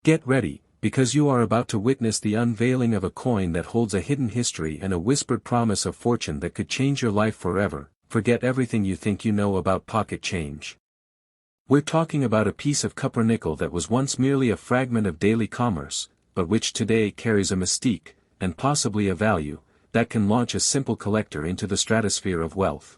Get ready, because you are about to witness the unveiling of a coin that holds a hidden history and a whispered promise of fortune that could change your life forever. Forget everything you think you know about pocket change. We're talking about a piece of copper nickel that was once merely a fragment of daily commerce, but which today carries a mystique, and possibly a value, that can launch a simple collector into the stratosphere of wealth.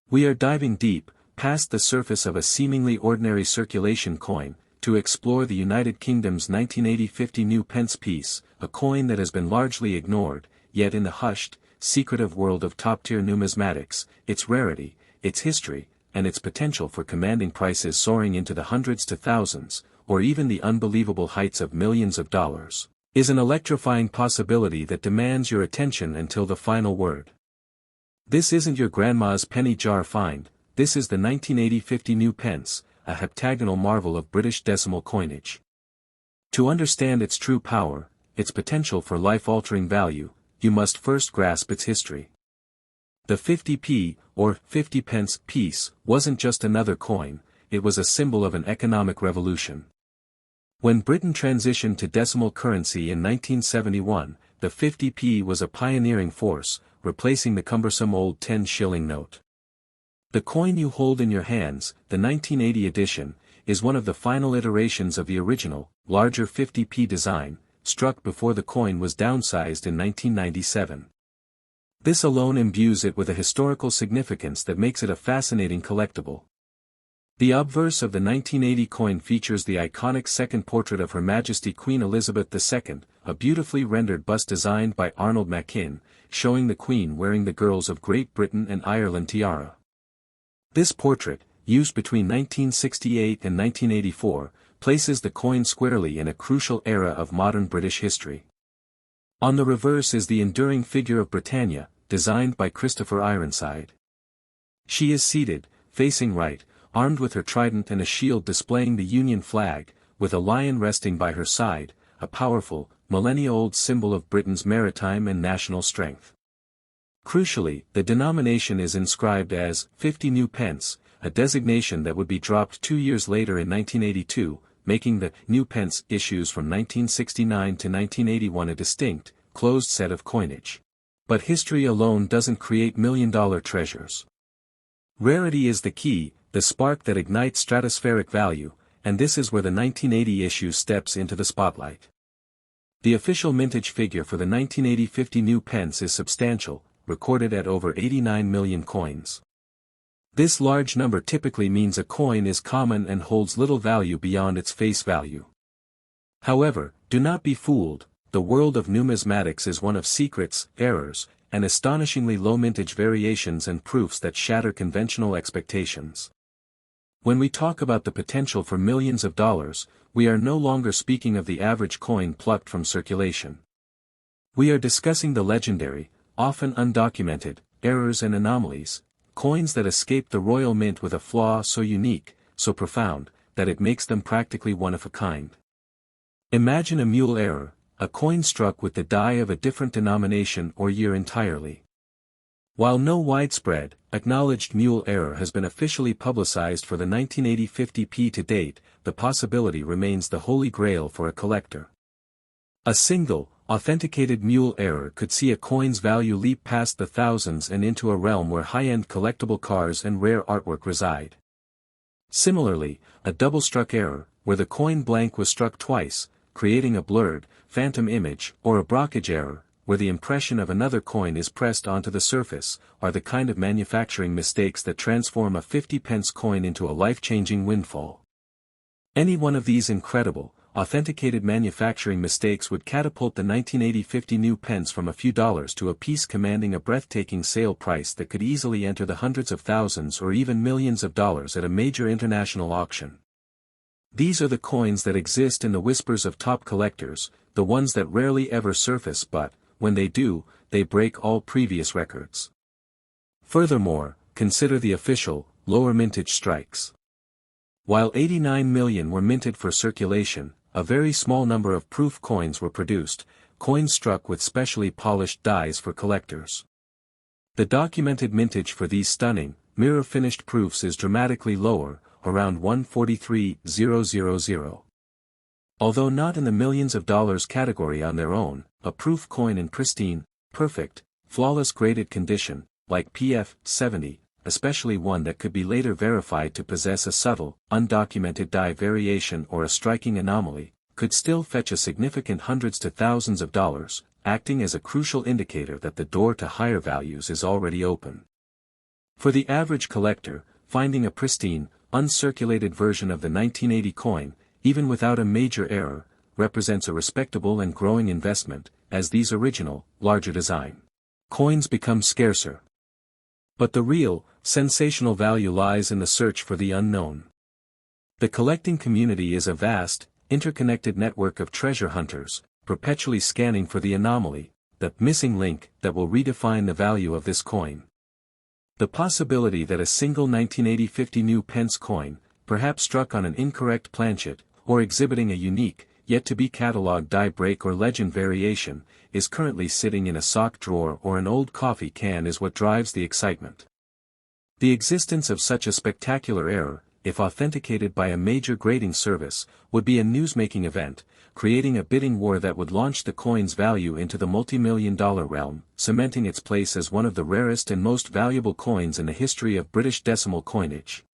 We are diving deep, past the surface of a seemingly ordinary circulation coin, to explore the United Kingdom's 1980 50 new pence piece, a coin that has been largely ignored, yet in the hushed, secretive world of top-tier numismatics, its rarity, its history, and its potential for commanding prices soaring into the hundreds to thousands, or even the unbelievable heights of millions of dollars, is an electrifying possibility that demands your attention until the final word. This isn't your grandma's penny jar find, this is the 1980 50 new pence, a heptagonal marvel of British decimal coinage. To understand its true power, its potential for life-altering value, you must first grasp its history. The 50p, or 50 pence piece, wasn't just another coin, it was a symbol of an economic revolution. When Britain transitioned to decimal currency in 1971, the 50p was a pioneering force, replacing the cumbersome old 10-shilling note. The coin you hold in your hands, the 1980 edition, is one of the final iterations of the original, larger 50p design, struck before the coin was downsized in 1997. This alone imbues it with a historical significance that makes it a fascinating collectible. The obverse of the 1980 coin features the iconic second portrait of Her Majesty Queen Elizabeth II, a beautifully rendered bust designed by Arnold Machin, showing the Queen wearing the Girls of Great Britain and Ireland tiara. This portrait, used between 1968 and 1984, places the coin squarely in a crucial era of modern British history. On the reverse is the enduring figure of Britannia, designed by Christopher Ironside. She is seated, facing right, armed with her trident and a shield displaying the Union flag, with a lion resting by her side, a powerful, millennia-old symbol of Britain's maritime and national strength. Crucially, the denomination is inscribed as 50 new pence, a designation that would be dropped 2 years later in 1982, making the new pence issues from 1969 to 1981 a distinct, closed set of coinage. But history alone doesn't create million-dollar treasures. Rarity is the key, the spark that ignites stratospheric value, and this is where the 1980 issue steps into the spotlight. The official mintage figure for the 1980 50 new pence is substantial, recorded at over 89 million coins. This large number typically means a coin is common and holds little value beyond its face value. However, do not be fooled, the world of numismatics is one of secrets, errors, and astonishingly low mintage variations and proofs that shatter conventional expectations. When we talk about the potential for millions of dollars, we are no longer speaking of the average coin plucked from circulation. We are discussing the legendary, often undocumented, errors and anomalies, coins that escape the royal mint with a flaw so unique, so profound, that it makes them practically one of a kind. Imagine a mule error, a coin struck with the die of a different denomination or year entirely. While no widespread, acknowledged mule error has been officially publicized for the 1980 50p to date, the possibility remains the holy grail for a collector. A single, authenticated mule error could see a coin's value leap past the thousands and into a realm where high-end collectible cars and rare artwork reside. Similarly, a double-struck error, where the coin blank was struck twice, creating a blurred, phantom image, or a blockage error, where the impression of another coin is pressed onto the surface, are the kind of manufacturing mistakes that transform a 50 pence coin into a life-changing windfall. Any one of these incredible, authenticated manufacturing mistakes would catapult the 1980 50 new pence from a few dollars to a piece commanding a breathtaking sale price that could easily enter the hundreds of thousands or even millions of dollars at a major international auction. These are the coins that exist in the whispers of top collectors, the ones that rarely ever surface but, when they do, they break all previous records. Furthermore, consider the official, lower mintage strikes. While 89 million were minted for circulation, a very small number of proof coins were produced, coins struck with specially polished dies for collectors. The documented mintage for these stunning, mirror-finished proofs is dramatically lower, around 143,000. Although not in the millions of dollars category on their own, a proof coin in pristine, perfect, flawless graded condition, like PF 70, especially one that could be later verified to possess a subtle, undocumented die variation or a striking anomaly, could still fetch a significant hundreds to thousands of dollars, acting as a crucial indicator that the door to higher values is already open. For the average collector, finding a pristine, uncirculated version of the 1980 coin, even without a major error, represents a respectable and growing investment, as these original, larger design coins become scarcer. But the real, sensational value lies in the search for the unknown. The collecting community is a vast, interconnected network of treasure hunters, perpetually scanning for the anomaly, the missing link that will redefine the value of this coin. The possibility that a single 1980-50 new Pence coin, perhaps struck on an incorrect planchet, or exhibiting a unique, yet-to-be catalogued die break or legend variation, is currently sitting in a sock drawer or an old coffee can is what drives the excitement. The existence of such a spectacular error, if authenticated by a major grading service, would be a newsmaking event, creating a bidding war that would launch the coin's value into the multi-million-dollar realm, cementing its place as one of the rarest and most valuable coins in the history of British decimal coinage.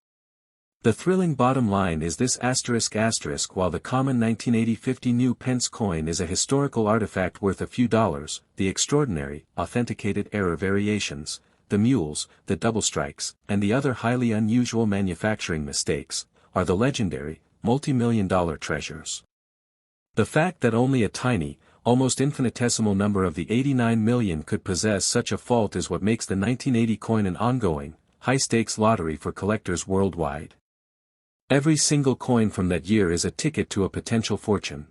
The thrilling bottom line is this ***, while the common 1980-50 new Pence coin is a historical artifact worth a few dollars, the extraordinary, authenticated error variations, the mules, the double strikes, and the other highly unusual manufacturing mistakes, are the legendary, multi-million-dollar treasures. The fact that only a tiny, almost infinitesimal number of the 89 million could possess such a fault is what makes the 1980 coin an ongoing, high-stakes lottery for collectors worldwide. Every single coin from that year is a ticket to a potential fortune.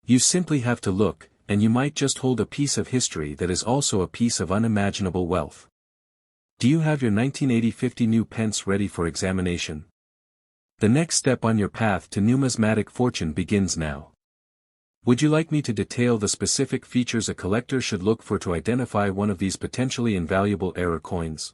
You simply have to look, and you might just hold a piece of history that is also a piece of unimaginable wealth. Do you have your 1980-50 new Pence ready for examination? The next step on your path to numismatic fortune begins now. Would you like me to detail the specific features a collector should look for to identify one of these potentially invaluable error coins?